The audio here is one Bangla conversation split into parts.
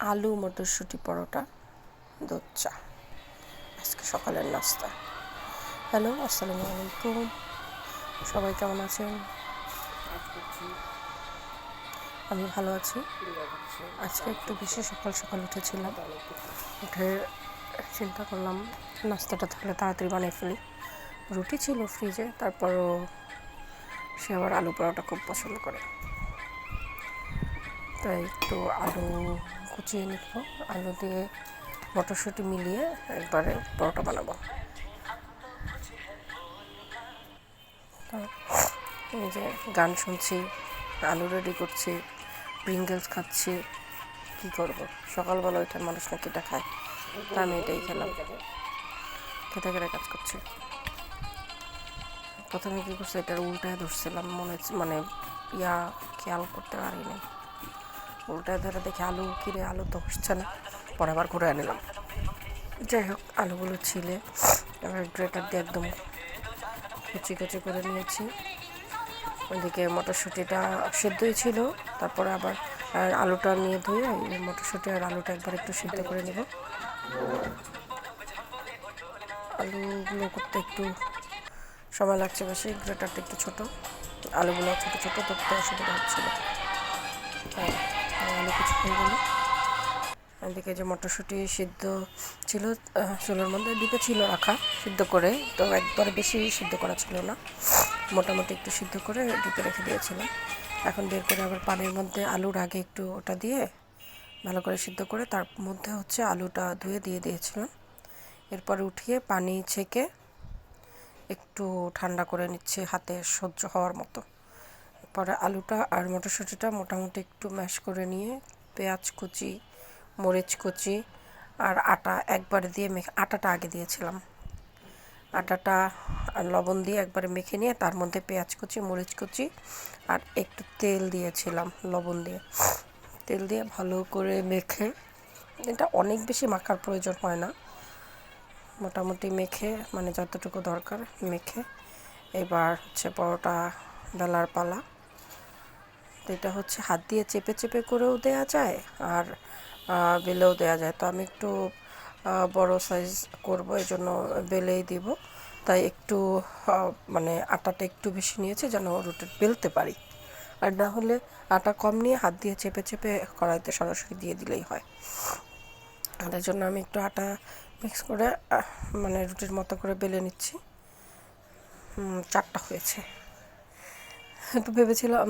আলু মটরশুঁটি পরোটা, দুধ চা আজকে সকালের নাস্তা। হ্যালো, আসসালামু আলাইকুম। সবাই কেমন আছেন? আমি ভালো আছি। আজকে একটু বেশি সকাল সকাল উঠেছিলাম। উঠে চিন্তা করলাম নাস্তাটা তাহলে তাড়াতাড়ি বানিয়ে ফেলি। রুটি ছিল ফ্রিজে, তারপরও সে আবার আলু পরোটা খুব পছন্দ করে, তাই একটু আলু কুচিয়ে নিব। আলু দিয়ে মটরশুঁটি মিলিয়ে একবারে পরোটা বানাবো। এই যে গান শুনছি, আলু রেডি করছি, প্রিঙ্গলস খাচ্ছি। কী করবো, সকালবেলা ওইটার মানুষ নাকি এটা খায়, তা আমি এটাই খেলাম। খেতে খেতে কাজ করছি। প্রথমে কী করছে, এটার উল্টায় ধরছিলাম, মানে খেয়াল করতে পারিনি। উল্টায় ধরে দেখি আলু কিরে, আলু তো হচ্ছে না। পরে আবার ঘুরে আনিলাম। যাই হোক, আলুগুলো ছিলে এবার গ্রেটার দিয়ে একদম কুচি কুচি করে নিয়েছি। ওইদিকে মটরশুঁটিটা সেদ্ধই ছিল, তারপরে আবার আলুটা নিয়ে ধুয়ে মটরশুঁটি আর আলুটা একবার একটু সিদ্ধ করে নেব। আলুগুলো করতে একটু সময় লাগছে বেশি, গ্রেটারটা একটু ছোটো, আলুগুলো ছোটো ছোটো ধরতে অসুবিধা হচ্ছিল। আলু কিছু হয়ে গেল। এদিকে যে মটরশুঁটি সিদ্ধ ছিল চুলোর মধ্যে ডিপে ছিল রাখা সিদ্ধ করে, তো একবারে বেশি সিদ্ধ করা ছিল না, মোটামুটি একটু সিদ্ধ করে ডিপে রেখে দিয়েছিলাম। এখন বের করে আবার পানির মধ্যে আলুর আগে একটু ওটা দিয়ে ভালো করে সিদ্ধ করে তার মধ্যে হচ্ছে আলুটা ধুয়ে দিয়ে দিয়েছিলাম। এরপরে উঠিয়ে পানি ছেঁকে একটু ঠান্ডা করে নিচ্ছে হাতে সহ্য হওয়ার মতো। পরে আলুটা আর মটরশুঁটিটা মোটামুটি একটু ম্যাশ করে নিয়ে পেঁয়াজ কুচি, মরিচ কুচি আর আটা একবারে দিয়ে আটাটা আগে দিয়েছিলাম। আটাটা আর লবণ দিয়ে একবারে মেখে নিয়ে তার মধ্যে পেঁয়াজ কুচি, মরিচ কুচি আর একটু তেল দিয়েছিলাম, লবণ দিয়ে তেল দিয়ে ভালো করে মেখে, এটা অনেক বেশি মাখার প্রয়োজন হয় না, মোটামুটি মেখে মানে যতটুকু দরকার মেখে এবার হচ্ছে পরোটা বেলার পালা। এটা হচ্ছে হাত দিয়ে চেপে চেপে করেও দেয়া যায় আর বেলেও দেয়া যায়। তো আমি একটু বড় সাইজ করব, এই জন্য বেলেই দিব, তাই একটু মানে আটাটা একটু বেশি নিয়েছে যেন রুটি বেলতে পারি, আর না হলে আটা কম নিয়ে হাত দিয়ে চেপে চেপে কড়াইতে সরাসরি দিয়ে দিলেই হয়। তার জন্য আমি একটু আটা মিক্স করে মানে রুটির মতো করে বেলে নিচ্ছি। 4টা হয়েছে। তো ভেবেছিলাম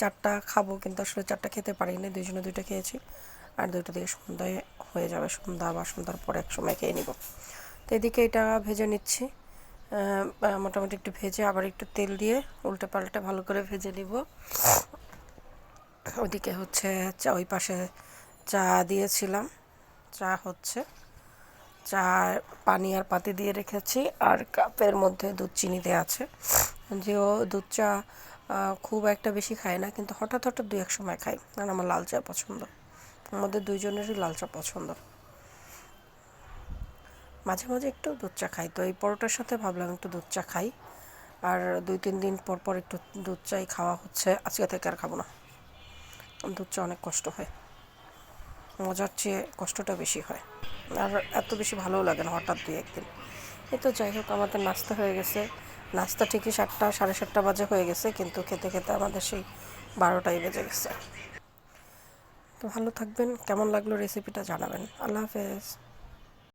4টা খাবো, কিন্তু আসলে 4টা খেতে পারিনি, দুইজনে 2টা খেয়েছি, আর 2টা দিয়ে সন্ধ্যায় হয়ে যাবে, সন্ধ্যা বা সন্ধ্যার পরে এক সময় খেয়ে নিব। তো এদিকে এটা ভেজে নিচ্ছি, মোটামুটি একটু ভেজে আবার একটু তেল দিয়ে উল্টে পাল্টে ভালো করে ভেজে নিব। ওদিকে হচ্ছে ওই পাশে চা দিয়েছিলাম, চা হচ্ছে, চা পানি আর পাতি দিয়ে রেখেছি, আর কাপের মধ্যে দুধ চিনি দেওয়া আছে। যদিও দুধ চা খুব একটা বেশি খাই না, কিন্তু হঠাৎ হঠাৎ 2-1 সময় খাই, কারণ আমার লাল চা পছন্দ, আমাদের দুইজনেরই লাল চা পছন্দ। মাঝে মাঝে একটু দুধ চা খাই, তো এই পরোটার সাথে ভাবলাম একটু দুধ চা খাই, আর 2-3 দিন পর পর একটু দুধ চাই খাওয়া হচ্ছে, আজকে থেকে আর খাবো না। দুধ চা অনেক কষ্ট হয়, মজার চেয়ে কষ্টটা বেশি হয়, আর এত বেশি ভালোও লাগে না হঠাৎ 2-1 দিন। এই তো যাই হোক, আমাদের নাস্তা হয়ে গেছে। নাস্তা ঠিকই 7টা 7:30 বাজে হয়ে গেছে, কিন্তু খেতে খেতে আমাদের সেই 12টাই বেজে গেছে। তো ভালো থাকবেন, কেমন লাগলো রেসিপিটা জানাবেন। আল্লাহ হাফেজ।